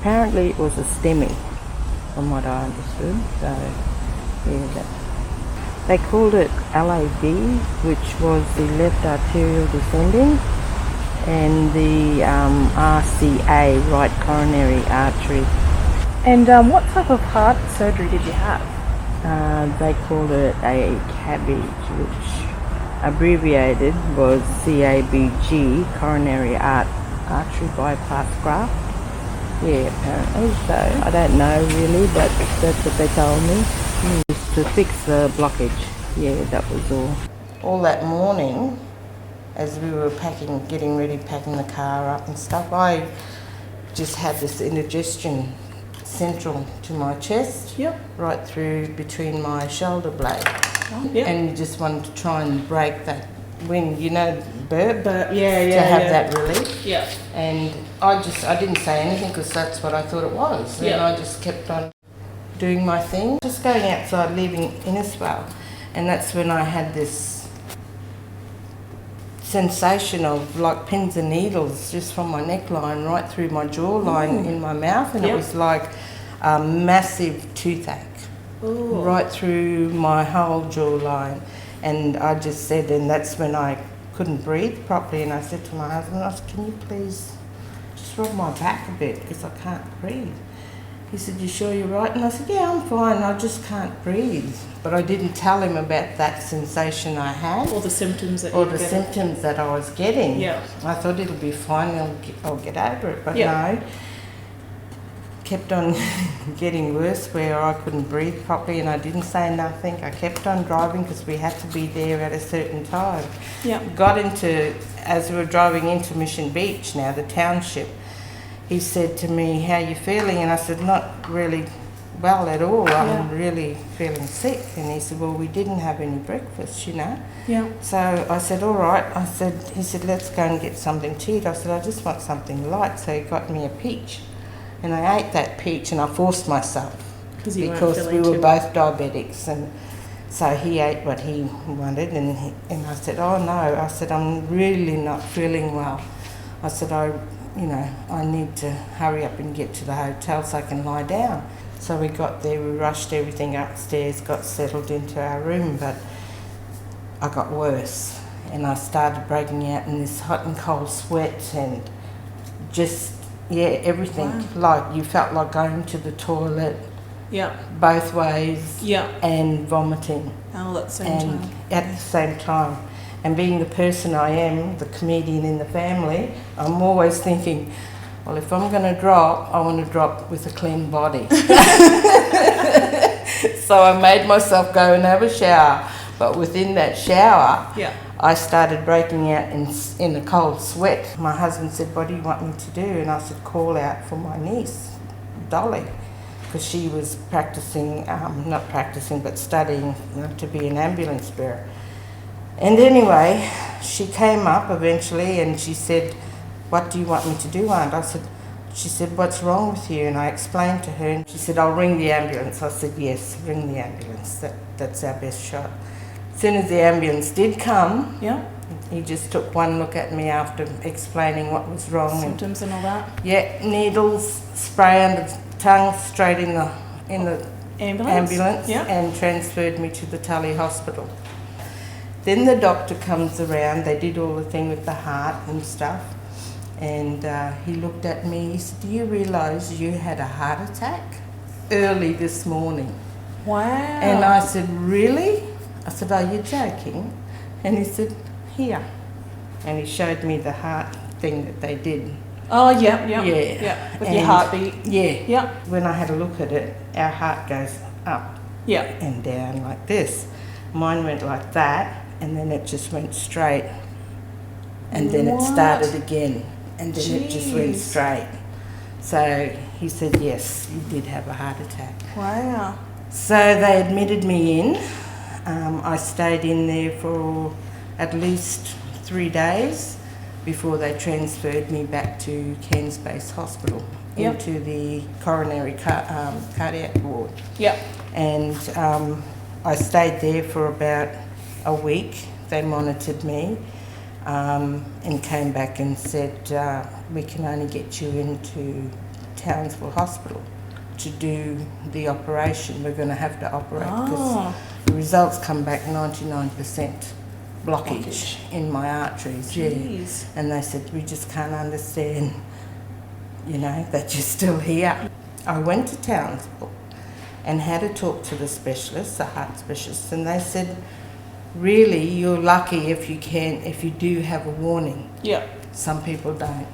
apparently it was a STEMI, from what I understood. So, yeah, they called it LAD, which was the left arterial descending, and the RCA, right coronary artery. And what type of heart surgery did you have? They called it a CABG, which abbreviated was CABG, coronary artery bypass graft. Yeah, apparently. So I don't know really, but that's what they told me. Used to fix the blockage. Yeah, that was all. All that morning, as we were getting ready, packing the car up and stuff, I just had this indigestion central to my chest, right through between my shoulder blades. And you just wanted to try and break that wind, burp, to have that relief. Yeah. And I didn't say anything because that's what I thought it was. And I just kept on doing my thing, just going outside, leaving Innisfail. And that's when I had this sensation of like pins and needles just from my neckline right through my jawline in my mouth, and it was like a massive toothache right through my whole jawline. And I just said, and that's when I couldn't breathe properly, and I said to my husband, I said, can you please just rub my back a bit because I can't breathe. He said, you sure you're right? And I said, yeah, I'm fine, I just can't breathe. But I didn't tell him about that sensation I had. Or the symptoms that symptoms that I was getting. Yeah. I thought it'll be fine, I'll get over it. But no, kept on getting worse where I couldn't breathe properly, and I didn't say nothing. I kept on driving because we had to be there at a certain time. Yeah. As we were driving into Mission Beach now, the township, he said to me, how are you feeling? And I said, not really well at all. I'm really feeling sick. And he said, well, we didn't have any breakfast, Yeah. So I said, all right. He said, let's go and get something to eat. I said, I just want something light. So he got me a peach. And I ate that peach, and I forced myself because we were both diabetics. And so he ate what he wanted, and I said, oh no. I said, I'm really not feeling well. I said, I need to hurry up and get to the hotel so I can lie down. So we got there, we rushed everything upstairs, got settled into our room, but I got worse. And I started breaking out in this hot and cold sweat and just, everything. Wow. Like you felt like going to the toilet both ways and vomiting. All at the same time. At the same time. And being the person I am, the comedian in the family, I'm always thinking, well, if I'm going to drop, I want to drop with a clean body. So I made myself go and have a shower. But within that shower, I started breaking out in a cold sweat. My husband said, what do you want me to do? And I said, call out for my niece, Dolly, because she was studying to be an ambulance bearer. And anyway, she came up eventually and she said, what do you want me to do, Aunt? She said, what's wrong with you? And I explained to her, and she said, I'll ring the ambulance. I said, yes, ring the ambulance. That's our best shot. As soon as the ambulance did come, he just took one look at me after explaining what was wrong. Symptoms and all that? Yeah, needles, spray under the tongue, straight in the ambulance and transferred me to the Tully Hospital. Then the doctor comes around, they did all the thing with the heart and stuff, and he looked at me, he said, do you realise you had a heart attack early this morning? Wow. And I said, really? I said, are you joking? And he said, here. And he showed me the heart thing that they did. Oh, yeah. With your heartbeat. Yeah. When I had a look at it, our heart goes up and down like this. Mine went like that. And then it just went straight, and then it started again, and then it just went straight. So he said, yes, you did have a heart attack. Wow. So they admitted me in. I stayed in there for at least 3 days before they transferred me back to Cairns Base Hospital into the coronary cardiac ward. And I stayed there for about a week. They monitored me and came back and said, we can only get you into Townsville Hospital to do the operation. We're going to have to operate because Oh. the results come back 99% blockage in my arteries. Yeah. Jeez. And they said, we just can't understand, you know, that you're still here. I went to Townsville and had a talk to the specialists, the heart specialists, and they said, really, you're lucky if you do have a warning. Yeah. Some people don't.